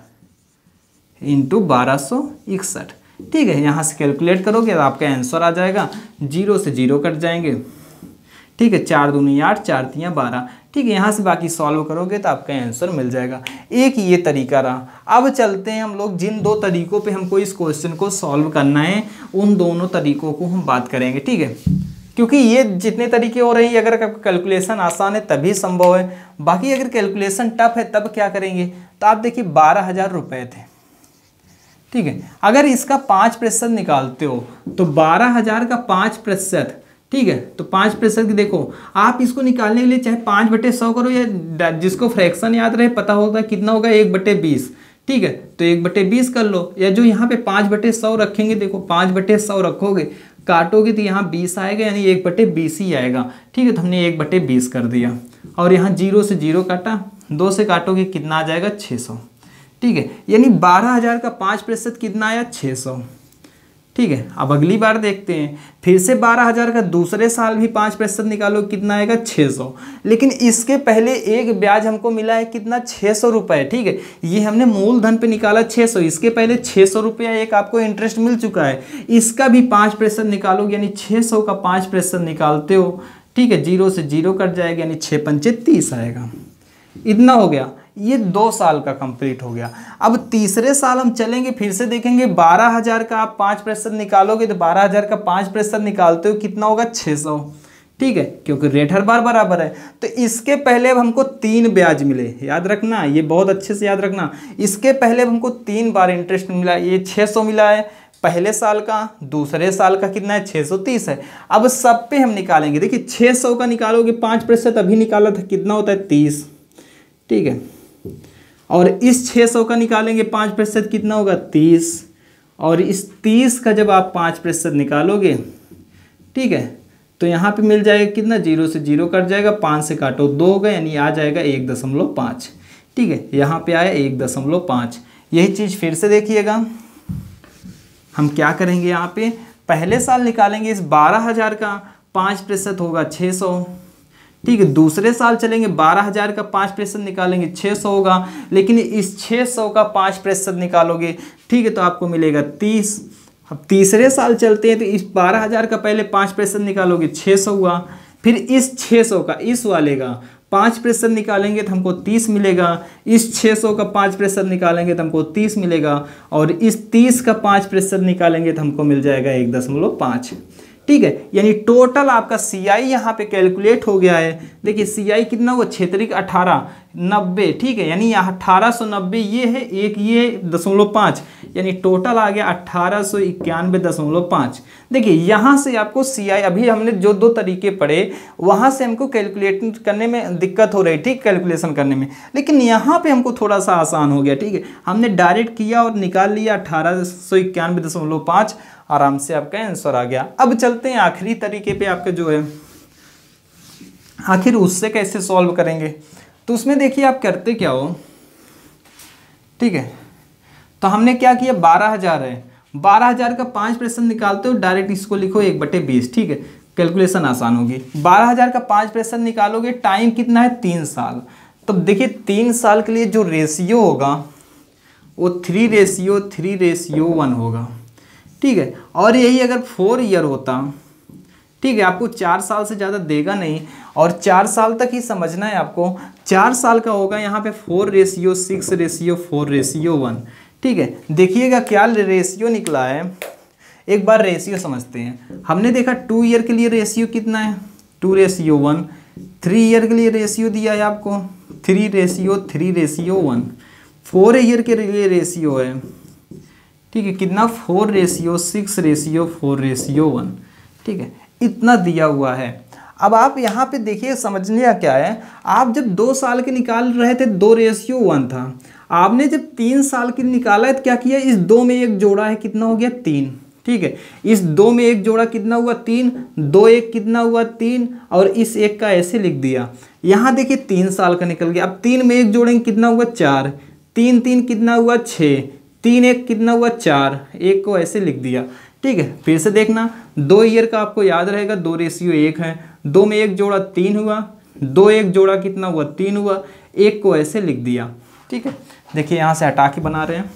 Speaker 1: इंटू 1261। ठीक है, यहाँ से कैलकुलेट करोगे तो आपका आंसर आ जाएगा, 0 से 0 कट जाएंगे। ठीक है, 4 दूनी 8, 4 3 12। ठीक है, यहाँ से बाकी सॉल्व करोगे तो आपका आंसर मिल जाएगा। एक ये तरीका रहा। अब चलते हैं हम लोग जिन 2 तरीकों पे हमको इस क्वेश्चन को सॉल्व करना है, उन दोनों तरीकों को हम बात करेंगे। ठीक है, क्योंकि ये जितने तरीके हो रहे हैं, अगर आपका कैलकुलेशन आसान है तभी संभव है, बाकी अगर कैलकुलेशन टफ है तब क्या करेंगे। तो आप देखिए 12,000 रुपये थे, ठीक है। अगर इसका 5% निकालते हो तो 12,000 का 5%, ठीक है, तो 5% की देखो आप इसको निकालने के लिए चाहे 5/100 करो या जिसको फ्रैक्शन याद रहे पता होगा कितना होगा 1/20, ठीक है, तो 1/20 कर लो, या जो यहाँ पे 5/100 रखेंगे, देखो 5/100 रखोगे काटोगे तो यहाँ 20 आएगा, यानी 1/20 ही आएगा, ठीक है। तो हमने 1/20 कर दिया और यहाँ 0 से 0 काटा, 2 से काटोगे कितना आ जाएगा 600, ठीक है। यानी 12,000 का 5% कितना आया 600, ठीक है। अब अगली बार देखते हैं, फिर से 12,000 का दूसरे साल भी 5% निकालो कितना आएगा 600, लेकिन इसके पहले एक ब्याज हमको मिला है कितना 600 रुपये, ठीक है। ये हमने मूलधन पे निकाला 600, इसके पहले 600 रुपया एक आपको इंटरेस्ट मिल चुका है, इसका भी 5% निकालोगे, यानी 600 का 5% निकालते हो, ठीक है, 0 से 0 कट जाएगा, यानी 6×5 30 आएगा। इतना हो गया, ये 2 साल का कंप्लीट हो गया। अब तीसरे साल हम चलेंगे, फिर से देखेंगे 12,000 का आप 5% निकालोगे तो 12,000 का 5% निकालते हो कितना होगा 600, ठीक है, क्योंकि रेट हर बार बराबर है। तो इसके पहले अब हमको 3 ब्याज मिले, याद रखना, ये बहुत अच्छे से याद रखना, इसके पहले अब हमको 3 बार इंटरेस्ट मिला, ये 600 मिला है पहले साल का, दूसरे साल का कितना है 630 है। अब सब पे हम निकालेंगे, देखिए 600 का निकालोगे 5% अभी निकाला था कितना होता है 30, ठीक है, और इस 600 का निकालेंगे 5% कितना होगा 30, और इस 30 का जब आप 5% निकालोगे, ठीक है, तो यहाँ पे मिल जाएगा कितना 0 से 0 कट जाएगा, 5 से काटो 2 होगा, यानी आ जाएगा 1.5, ठीक है, यहाँ पे आया 1.5। यही चीज़ फिर से देखिएगा, हम क्या करेंगे, यहाँ पे पहले साल निकालेंगे, इस 12,000 का 5% होगा 600, ठीक है, दूसरे साल चलेंगे 12,000 का 5% निकालेंगे 600 होगा, लेकिन इस 600 का 5% निकालोगे, ठीक है, तो आपको मिलेगा 30। अब तीसरे साल चलते हैं तो इस 12,000 का पहले 5% निकालोगे 600 हुआ, फिर इस 600 का इस वाले का 5% निकालेंगे तो हमको 30 मिलेगा, इस 600 का 5% निकालेंगे तो हमको 30 मिलेगा, और इस 30 का 5% निकालेंगे तो हमको मिल जाएगा 1.5, ठीक है। यानी टोटल आपका CI यहाँ पे कैलकुलेट हो गया है। देखिए CI कितना हुआ, क्षेत्रिक 1890, ठीक है, यानी 1890 ये है, एक ये 0.5, यानी टोटल आ गया 1891.5। देखिए यहाँ से आपको CI, अभी हमने जो 2 तरीके पढ़े वहाँ से हमको कैलकुलेट करने में दिक्कत हो रही, ठीक, कैलकुलेशन करने में, लेकिन यहाँ पे हमको थोड़ा सा आसान हो गया, ठीक है, हमने डायरेक्ट किया और निकाल लिया 1891.5, आराम से आपका आंसर आ गया। अब चलते हैं आखिरी तरीके पे, आपका जो है आखिर उससे कैसे सॉल्व करेंगे। तो उसमें देखिए आप करते क्या हो, ठीक है, तो हमने क्या किया 12,000 है, 12,000 का 5% निकालते हो, डायरेक्ट इसको लिखो 1/20, ठीक है, कैलकुलेशन आसान होगी। 12,000 का 5% निकालोगे, टाइम कितना है 3 साल, तो देखिए 3 साल के लिए जो रेशियो होगा वो 3:3:1 होगा, ठीक है, और यही अगर 4 ईयर होता, ठीक है, आपको 4 साल से ज़्यादा देगा नहीं, और 4 साल तक ही समझना है आपको, 4 साल का होगा यहाँ पे 4:6:4:1, ठीक है। देखिएगा क्या रेशियो निकला है, एक बार रेशियो समझते हैं। हमने देखा 2 ईयर के लिए रेशियो कितना है 2:1, 3 ईयर के लिए रेशियो दिया है आपको 3:3:1, 4 ईयर के लिए रेशियो है, ठीक है, कितना 4:6:4:1, ठीक है, इतना दिया हुआ है। अब आप यहाँ पे देखिए समझने क्या है, आप जब 2 साल के निकाल रहे थे 2:1 था, आपने जब 3 साल के निकाला है तो क्या किया, इस 2 में 1 जोड़ा है, कितना हो गया 3, ठीक है, इस 2 में 1 जोड़ा कितना हुआ 3, 2 1 कितना हुआ 3, और इस 1 का ऐसे लिख दिया। यहाँ देखिए 3 साल का निकल गया, अब 3 में 1 जोड़ेंगे कितना हुआ 4, 3 3 कितना हुआ 6, 3 1 कितना हुआ 4, 1 को ऐसे लिख दिया, ठीक है। फिर से देखना 2 ईयर का आपको याद रहेगा 2:1 है, 2 में 1 जोड़ा 3 हुआ, 2 1 जोड़ा कितना हुआ 3 हुआ, 1 को ऐसे लिख दिया, ठीक है। देखिए यहाँ से हटा के बना रहे हैं,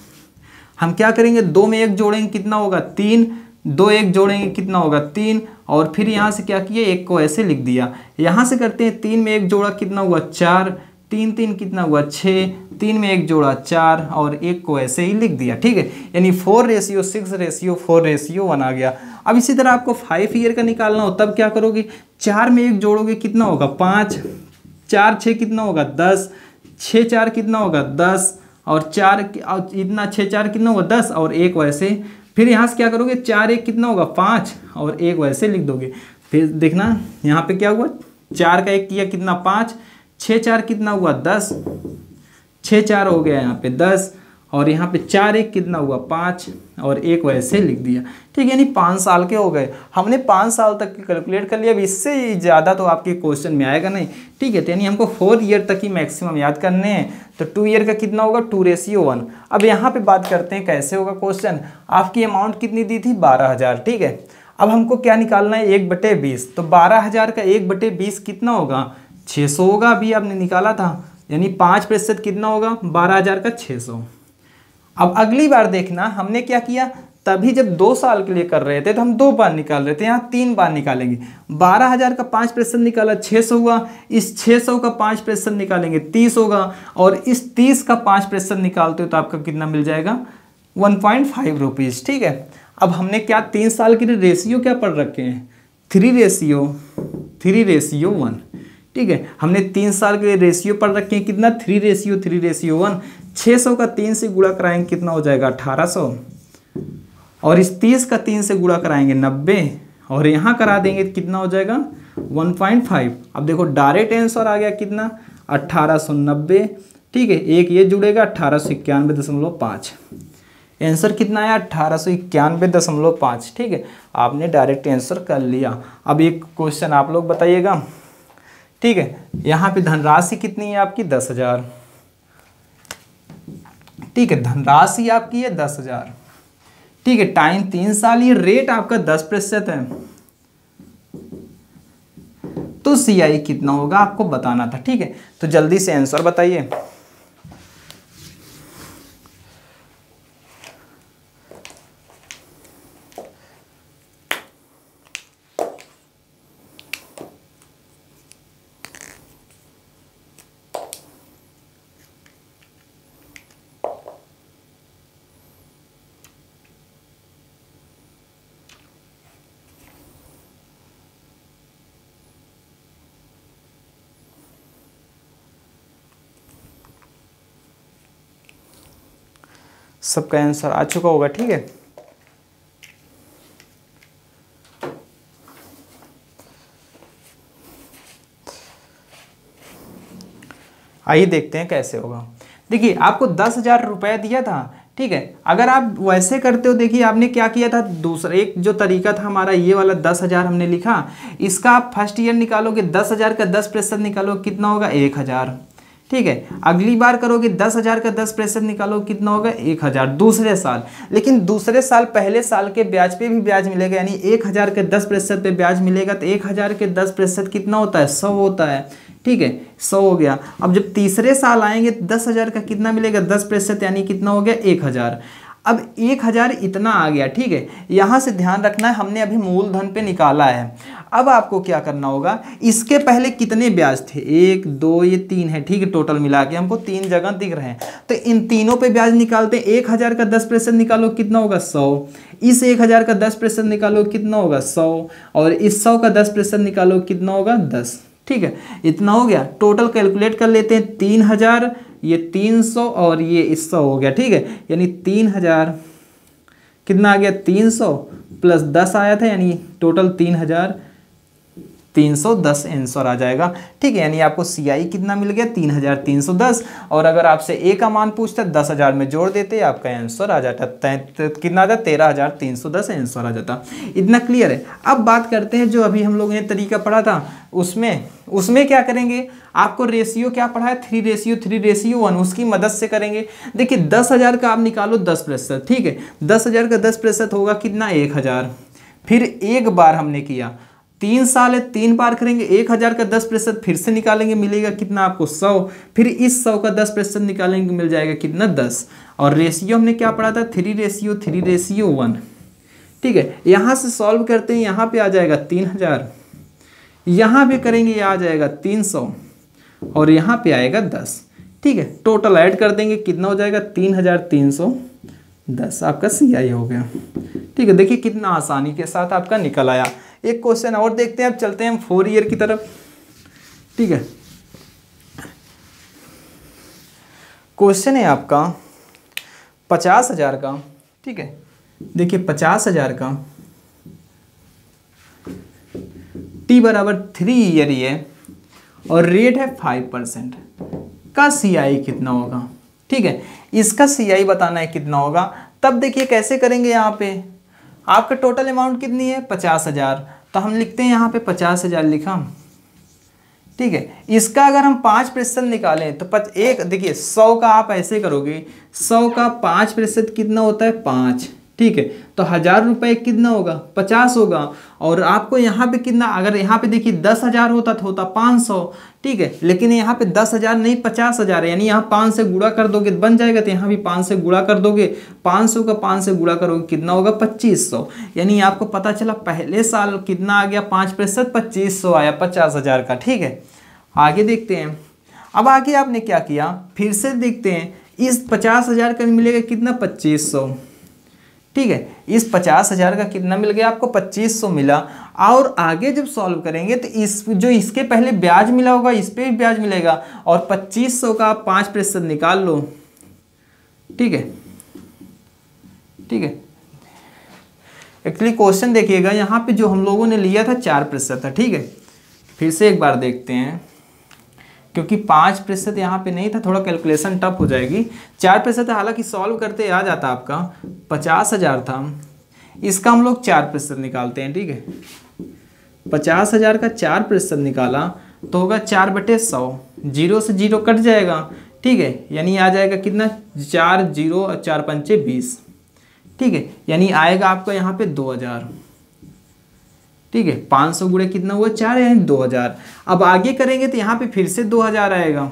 Speaker 1: हम क्या करेंगे 2 में 1 जोड़ेंगे कितना होगा 3, 2 1 जोड़ेंगे कितना होगा 3, और फिर यहाँ से क्या किया 1 को ऐसे लिख दिया। यहाँ से करते हैं 3 में 1 जोड़ा कितना हुआ 4, 3 3 कितना हुआ 6, 3 में 1 जोड़ा 4, और 1 को ऐसे ही लिख दिया, ठीक है, यानी 4:6:4:1 आ गया। अब इसी तरह आपको 5 ईयर का निकालना हो तब क्या करोगे, 4 में 1 जोड़ोगे कितना होगा 5, 4 6 कितना होगा 10, 6 4 कितना होगा 10 और 4 इतना 6 4 कितना होगा 10 और 1 वैसे, फिर यहाँ से क्या करोगे 4 1 कितना होगा 5 और 1 वैसे लिख दोगे। फिर देखना यहाँ पे क्या हुआ, 4 का 1 किया कितना 5, 6 4 कितना हुआ 10, 6 4 हो गया यहाँ पे 10 और यहाँ पे 4 1 कितना हुआ 5 और 1 वैसे लिख दिया। ठीक है, यानी 5 साल के हो गए। हमने 5 साल तक की कैलकुलेट कर लिया। अब इससे ज़्यादा तो आपके क्वेश्चन में आएगा नहीं। ठीक है, तो यानी हमको 4 ईयर तक ही मैक्सिमम याद करने हैं। तो 2 ईयर का कितना होगा 2:1। अब यहाँ पे बात करते हैं कैसे होगा क्वेश्चन। आपकी अमाउंट कितनी दी थी 12,000। ठीक है, अब हमको क्या निकालना है 1/20। तो 12,000 का 1/20 कितना होगा 600 होगा। अभी आपने निकाला था, यानी 5% कितना होगा 12,000 का 600। अब अगली बार देखना हमने क्या किया, तभी जब 2 साल के लिए कर रहे थे तो हम 2 बार निकाल रहे थे, यहाँ 3 बार निकालेंगे। 12,000 का 5% निकाला 600 हुआ, इस 600 का 5% निकालेंगे 30 होगा और इस 30 का 5% निकालते हो तो आपका कितना मिल जाएगा 1.5 रुपीज़। ठीक है, अब हमने क्या 3 साल के लिए रेशियो क्या पढ़ रखे हैं 3:1। ठीक है, हमने 3 साल के लिए रेशियो पढ़ रखे हैं कितना 3:1। 600 का 3 से गुणा कराएंगे कितना हो जाएगा 1800 और इस 30 का 3 से गुणा कराएंगे 90 और यहाँ करा देंगे कितना हो जाएगा 1.5। अब देखो डायरेक्ट आंसर आ गया कितना 1890। ठीक है, एक ये जुड़ेगा 1891.5। आंसर कितना आया 1891.5। ठीक है, आपने डायरेक्ट आंसर कर लिया। अब एक क्वेश्चन आप लोग बताइएगा। ठीक है, यहाँ पे धनराशि कितनी है आपकी 10,000। ठीक है, धनराशि आपकी है 10,000। ठीक है, टाइम 3 साल, ये रेट आपका 10% है। तो CI कितना होगा आपको बताना था। ठीक है, तो जल्दी से आंसर बताइए। सबका आंसर आ चुका होगा। ठीक है, आइए देखते हैं कैसे होगा। देखिए आपको 10,000 रुपये दिया था। ठीक है, अगर आप वैसे करते हो, देखिए आपने क्या किया था, दूसरा एक जो तरीका था हमारा ये वाला 10,000 हमने लिखा, इसका आप फर्स्ट ईयर निकालोगे 10,000 का 10% निकालोगे कितना होगा 1,000। ठीक है, अगली बार करोगे 10,000 का 10% निकालो कितना होगा 1,000 दूसरे साल। लेकिन दूसरे साल पहले साल के ब्याज पे भी ब्याज मिलेगा, यानी 1,000 के 10% पे ब्याज मिलेगा। तो 1,000 के 10% कितना होता है 100 होता है। ठीक है, 100 हो गया। अब जब तीसरे साल आएंगे 10,000 का कितना मिलेगा 10%, यानी कितना हो गया 1,000। अब 1,000 इतना आ गया। ठीक है, यहाँ से ध्यान रखना है हमने अभी मूलधन पे निकाला है। अब आपको क्या करना होगा, इसके पहले कितने ब्याज थे 1 2 ये 3 है। ठीक है, टोटल मिला के हमको 3 जगह दिख रहे हैं, तो इन तीनों पे ब्याज निकालते हैं। 1,000 का 10% निकालो कितना होगा 100, इस 1,000 का 10% निकालो कितना होगा 100 और इस 100 का 10% निकालो कितना होगा 10। ठीक है, इतना हो गया। टोटल कैलकुलेट कर लेते हैं 3,000 ये 300 और ये 100 हो गया। ठीक है, यानी 3,000 कितना आ गया 300 प्लस 10 आया था, यानी टोटल 3,310 आंसर आ जाएगा। ठीक है, यानी आपको CI कितना मिल गया 3,310। और अगर आपसे A का मान पूछता 10,000 में जोड़ देते आपका आंसर आ जाता कितना आता 13,310 आंसर आ जाता। इतना क्लियर है। अब बात करते हैं जो अभी हम लोगों ने तरीका पढ़ा था उसमें क्या करेंगे, आपको रेशियो क्या पढ़ा है 3:1, उसकी मदद से करेंगे। देखिए 10,000 का आप निकालो 10%। ठीक है, 10,000 का 10% होगा कितना 1,000। फिर एक बार हमने किया 3 साल है 3 बार करेंगे 1,000 का 10% फिर से निकालेंगे मिलेगा कितना आपको 100। फिर इस 100 का 10% निकालेंगे मिल जाएगा कितना 10। और रेशियो हमने क्या पढ़ा था 3:1। ठीक है, यहाँ से सॉल्व करते हैं, यहाँ पे आ जाएगा 3,000, यहाँ पे करेंगे ये आ जाएगा 300 और यहाँ पे आएगा 10। ठीक है, टोटल ऐड कर देंगे कितना हो जाएगा 3,310 10 आपका CI हो गया। ठीक है, देखिए कितना आसानी के साथ आपका निकल आया। एक क्वेश्चन और देखते हैं, अब चलते हैं हम 4 ईयर की तरफ। ठीक है, क्वेश्चन है आपका 50,000 का। ठीक है, देखिए 50,000 का T बराबर 3 ईयर ही है और रेट है 5% का CI कितना होगा। ठीक है, इसका CI बताना है कितना होगा। तब देखिए कैसे करेंगे, यहाँ पे आपका टोटल अमाउंट कितनी है 50,000, तो हम लिखते हैं यहाँ पे 50,000 लिखा। ठीक है, इसका अगर हम 5% निकालें तो एक देखिए 100 का आप ऐसे करोगे, 100 का 5% कितना होता है 5। ठीक है, तो 1000 रुपये कितना होगा 50 होगा। और आपको यहाँ पे कितना, अगर यहाँ पे देखिए 10,000 होता तो होता 500। ठीक है, लेकिन यहाँ पे 10,000 नहीं 50,000 है, यानी यहाँ 5 से गुणा कर दोगे तो बन जाएगा, तो यहाँ भी 5 से गुणा कर दोगे, 500 का 5 से गुणा करोगे कितना होगा 2500। यानी आपको पता चला पहले साल कितना आ गया 5%, 2500 आया 50,000 का। ठीक है, आगे देखते हैं। अब आगे आपने क्या किया, फिर से देखते हैं, इस 50,000 का मिलेगा कितना 2500। ठीक है, इस 50,000 का कितना मिल गया आपको 2500 मिला। और आगे जब सॉल्व करेंगे तो इस जो इसके पहले ब्याज मिला होगा इस पे भी ब्याज मिलेगा, और 2500 का आप 5% निकाल लो। ठीक है, ठीक है, एक्चुअली क्वेश्चन देखिएगा, यहाँ पे जो हम लोगों ने लिया था 4% था। ठीक है, फिर से एक बार देखते हैं, क्योंकि 5% यहाँ पे नहीं था, थोड़ा कैलकुलेशन टफ हो जाएगी। 4% हालांकि सॉल्व करते आ जाता आपका। 50,000 था, इसका हम लोग 4% निकालते हैं। ठीक है, 50,000 का 4% निकाला तो होगा 4/100, 0 से 0 कट जाएगा। ठीक है, यानी आ जाएगा कितना 4 0 और 4 पंचे 20। ठीक है, यानी आएगा आपका यहाँ पे 2000। ठीक है, 500 गुणे कितना हुआ 4, यानी 2000। अब आगे करेंगे तो यहाँ पे फिर से 2000 आएगा।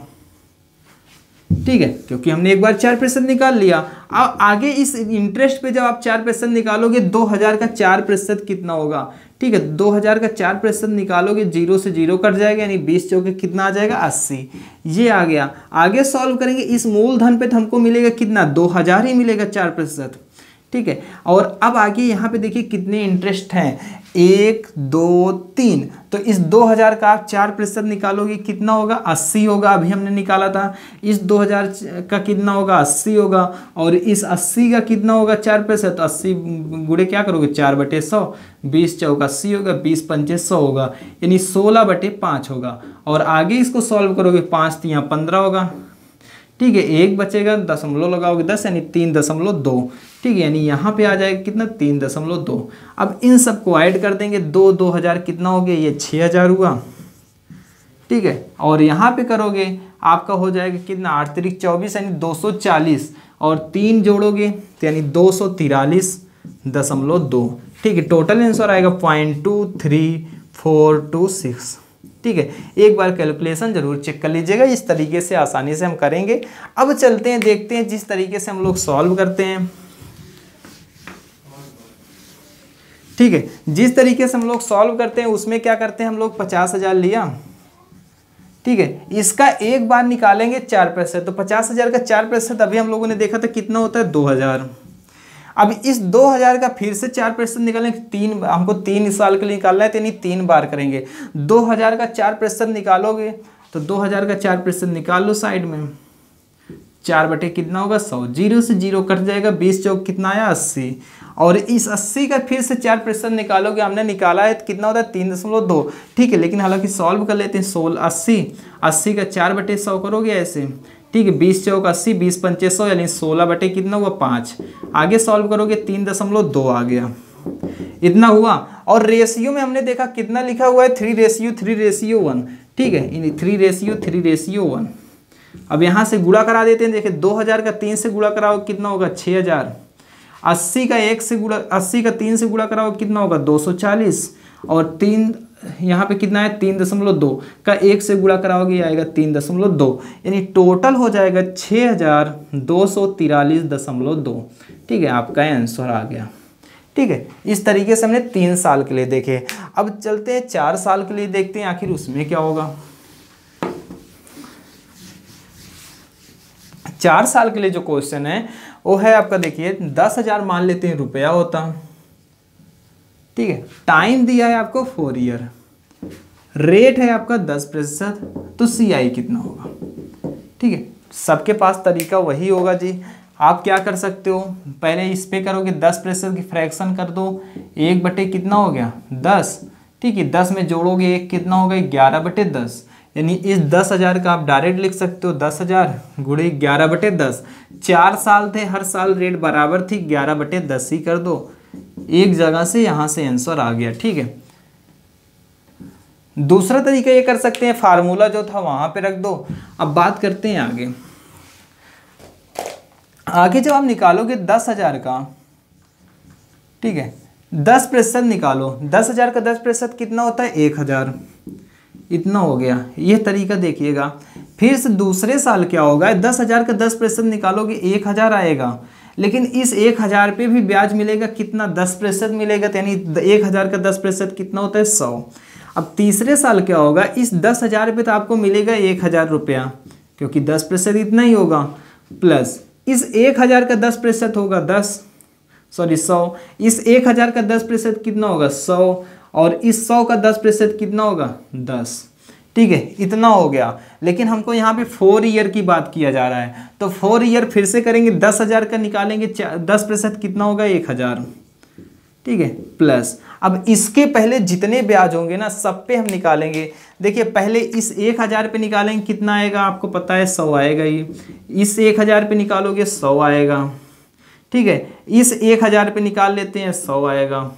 Speaker 1: ठीक है, क्योंकि हमने एक बार 4% निकाल लिया। अब आगे इस इंटरेस्ट पे जब आप 4% निकालोगे 2000 का 4% कितना होगा। ठीक है, 2000 का 4% निकालोगे 0 से 0 कट जाएगा, यानी 20 चौके कितना आ जाएगा 80। ये आ गया। आगे सॉल्व करेंगे, इस मूलधन पे तो हमको मिलेगा कितना 2000 ही मिलेगा 4%। ठीक है, और अब आगे यहाँ पे देखिए कितने इंटरेस्ट हैं 1 2 3। तो इस 2000 का आप 4% निकालोगे कितना होगा 80 होगा, अभी हमने निकाला था। इस 2000 का कितना होगा 80 होगा, और इस 80 का कितना होगा 4%, तो 80 गुणे क्या करोगे 4/100, 20 चौका 80 होगा, 20 पंचे 100 होगा, यानी 16/5 होगा। और आगे इसको सॉल्व करोगे 5 3 15 होगा। ठीक है, एक बचेगा, दशमलव लगाओगे 10, यानी 3.2। ठीक है, यानी यहाँ पे आ जाएगा कितना 3.2। अब इन सबको ऐड कर देंगे, 2000 कितना हो गया ये 6000 हुआ। ठीक है, और यहाँ पे करोगे आपका हो जाएगा कितना 8 3 24, यानी 240, और 3 जोड़ोगे तो यानी 243.2। ठीक है, टोटल आंसर आएगा 0.23426। ठीक है, एक बार कैलकुलेशन जरूर चेक कर लीजिएगा, इस तरीके से आसानी से हम करेंगे। अब चलते हैं, देखते हैं जिस तरीके से हम लोग सॉल्व करते हैं। ठीक है, जिस तरीके से हम लोग सॉल्व करते हैं उसमें क्या करते हैं हम लोग 50,000 लिया। ठीक है, इसका एक बार निकालेंगे 4%, तो 50,000 का 4% अभी हम लोगों ने देखा था कितना होता है 2000। अब इस 2000 का फिर से 4% निकालेंगे, हमको 3 साल के लिए निकालना है, तो यानी 3 बार करेंगे। 2000 का 4% निकालोगे तो 2000 का 4% निकाल लो साइड में, 4 कितना होगा 100, 0 से 0 कट जाएगा, 20 चौक कितना आया 80, और इस 80 का फिर से 4% निकालोगे, हमने निकाला है तो कितना होता है 3.2। ठीक है, लेकिन हालांकि सॉल्व कर लेते हैं। 80 का 4/100 करोगे ऐसे। ठीक है, 20 चौक 80, 20 पंचे 100, यानी 16 कितना हुआ 5। आगे सॉल्व करोगे 3.2 आ गया, इतना हुआ। और रेशियो में हमने देखा कितना लिखा हुआ है 3:1। ठीक है, 3:1। अब यहाँ से गुणा करा देते हैं। देखिए 2000 का 3 से गुणा कराओ कितना होगा 6000। 80 का 3 से गुणा कराओ कितना होगा 240, और 3 यहाँ पे कितना है 3.2 का 1 से गुणा कराओगे आएगा 3.2, यानी टोटल हो जाएगा 6243.2। ठीक है, आपका आंसर आ गया। ठीक है, इस तरीके से हमने 3 साल के लिए देखे। अब चलते हैं 4 साल के लिए, देखते हैं आखिर उसमें क्या होगा। 4 साल के लिए जो क्वेश्चन है वो है आपका, देखिए 10,000 मान लेते हैं रुपया होता, ठीक है। टाइम दिया है आपको 4 ईयर, रेट है आपका 10%, तो CI कितना होगा, ठीक है। सबके पास तरीका वही होगा जी। आप क्या कर सकते हो, पहले इस पे करोगे 10% की फ्रैक्शन कर दो, 1 बटे कितना हो गया 10, ठीक है। 10 में जोड़ोगे 1 कितना होगा 11/10, यानी इस 10,000 का आप डायरेक्ट लिख सकते हो 10,000 गुणे 11/10। 4 साल थे, हर साल रेट बराबर थी, 11/10 ही कर दो, एक जगह से यहाँ से आंसर आ गया, ठीक है। दूसरा तरीका ये कर सकते हैं, फार्मूला जो था वहां पे रख दो। अब बात करते हैं आगे। आगे जब आप निकालोगे 10,000 का, ठीक है, 10% निकालो, 10,000 का 10% कितना होता है 1,000, इतना हो गया। ये तरीका देखिएगा। फिर से दूसरे साल क्या होगा, 10,000 का 10% निकालोगे 1,000 आएगा, लेकिन इस 1,000 पे भी ब्याज मिलेगा कितना 10% मिलेगा, यानी 1,000 का 10% कितना होता है 100। अब तीसरे साल क्या होगा, इस 10,000 पे तो आपको मिलेगा 1,000 रुपया, क्योंकि 10% इतना ही होगा, प्लस इस 1,000 का 10% होगा 100, इस 1,000 का 10% कितना होगा 100, और इस 100 का 10% कितना होगा 10, ठीक है। इतना हो गया, लेकिन हमको यहाँ पे 4 ईयर की बात किया जा रहा है, तो 4 ईयर फिर से करेंगे, 10,000 का निकालेंगे, 10% कितना होगा 1,000, ठीक है, प्लस अब इसके पहले जितने ब्याज होंगे ना सब पे हम निकालेंगे। देखिए पहले इस 1,000 पे निकालेंगे, कितना आएगा आपको पता है 100 आएगा ही, इस 1,000 पे निकालोगे 100 आएगा, ठीक है। इस 1,000 पे निकाल लेते हैं 100 आएगा,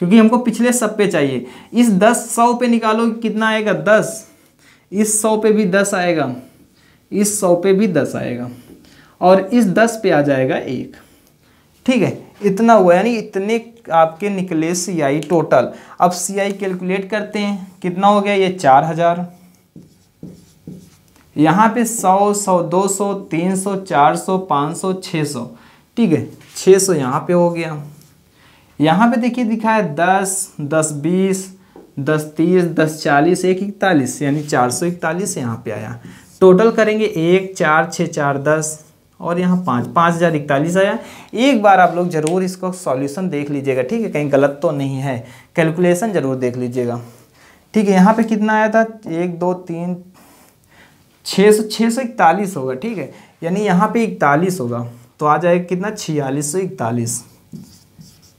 Speaker 1: क्योंकि हमको पिछले सब पे चाहिए। इस 100 पे निकालोगे कितना आएगा 10, इस 100 पे भी 10 आएगा, इस 100 पे भी 10 आएगा, और इस 10 पे आ जाएगा 1, ठीक है। इतना हुआ, यानी इतने आपके निकले CI टोटल। अब CI कैलकुलेट करते हैं, कितना हो गया ये 4,000, यहाँ पे 100, 100, 200, 300, 400, 500, 600, ठीक है, 600 यहाँ पे हो गया। यहाँ पे देखिए दिखा है 10, 10, 20, 10, 30, 10, 40, 1, 41, यानी 441 यहाँ पे आया। टोटल करेंगे 1, 4, 6, 4, 10, और यहाँ 5,041 आया। एक बार आप लोग जरूर इसको सॉल्यूशन देख लीजिएगा, ठीक है, कहीं गलत तो नहीं है, कैलकुलेशन जरूर देख लीजिएगा, ठीक है। यहाँ पे कितना आया था 1, 2, 3, 641 होगा, ठीक है, यानी यहाँ पे 41 होगा, तो आ जाएगा कितना 4641,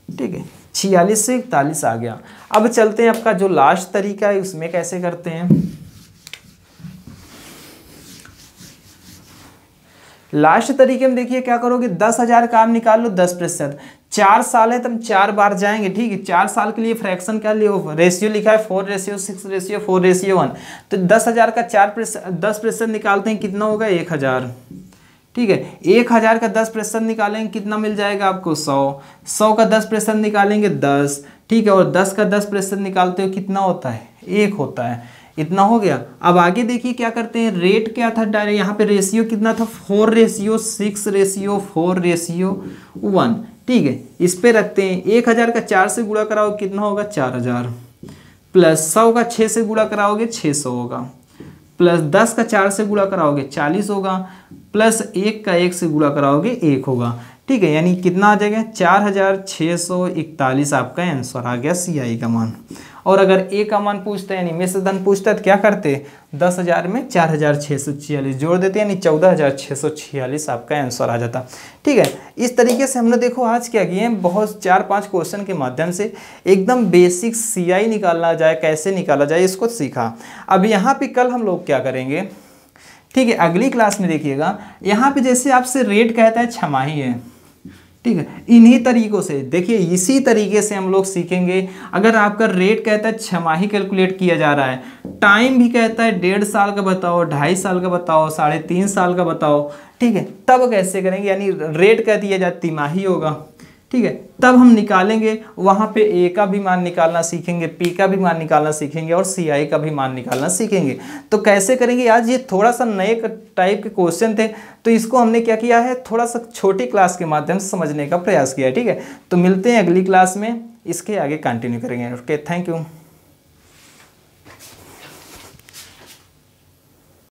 Speaker 1: ठीक है, 4641 आ गया। अब चलते हैं आपका जो लास्ट तरीका है उसमें कैसे करते हैं। लास्ट तरीके में देखिए क्या करोगे, 10,000 का आप निकाल लो 10%, 4 साल है तब 4 बार जाएंगे, ठीक है। 4 साल के लिए फ्रैक्शन क्या लियो, रेशियो लिखा है 4:6:4:1, तो 10,000 का 10% निकालते हैं, कितना होगा 1,000, ठीक है। 1,000 का 10% निकालेंगे, कितना मिल जाएगा आपको 100 का 10% निकालेंगे 10, ठीक है, और 10 का 10% निकालते हो कितना होता है 1 होता है, इतना हो गया। अब आगे देखिए क्या करते हैं, रेट क्या था डायरेक्ट, यहाँ पे रेशियो कितना था 4:6:4:1, ठीक है। इस पे रखते हैं 1,000 का 4 से गुणा कराओ कितना होगा 4,000, प्लस 100 का 6 से गुणा कराओगे 600 होगा, प्लस 10 का 4 से गुणा कराओगे 40 होगा, प्लस 1 का 1 से गुणा कराओगे 1 होगा, ठीक है। यानी कितना आ जाएगा 4,641 आपका आंसर आ गया CI का मान। और अगर A का मान पूछता है यानी मिश्र धन पूछता है तो क्या करते, 10,000 में 4,646 जोड़ देते हैं, यानी 14,646 आपका आंसर आ जाता, ठीक है। इस तरीके से हमने देखो आज क्या किए हैं, बहुत 4-5 क्वेश्चन के माध्यम से एकदम बेसिक CI निकालना जाए, कैसे निकाला जाए इसको सीखा। अब यहाँ पे कल हम लोग क्या करेंगे, ठीक है, अगली क्लास में देखिएगा। यहाँ पे जैसे आपसे रेट कहता है छमाही है, ठीक है, इन्हीं तरीकों से देखिए, इसी तरीके से हम लोग सीखेंगे। अगर आपका रेट कहता है छमाही कैलकुलेट किया जा रहा है, टाइम भी कहता है 1.5 साल का बताओ, 2.5 साल का बताओ, 3.5 साल का बताओ, ठीक है, तब कैसे करेंगे, यानी रेट कह दिया जाए तिमाही होगा, ठीक है, तब हम निकालेंगे। वहाँ पे A का भी मान निकालना सीखेंगे, P का भी मान निकालना सीखेंगे, और CI का भी मान निकालना सीखेंगे। तो कैसे करेंगे, आज ये थोड़ा सा नए टाइप के क्वेश्चन थे, तो इसको हमने क्या किया है, थोड़ा सा छोटी क्लास के माध्यम से समझने का प्रयास किया है, ठीक है। तो मिलते हैं अगली क्लास में, इसके आगे कंटिन्यू करेंगे। Okay, thank you.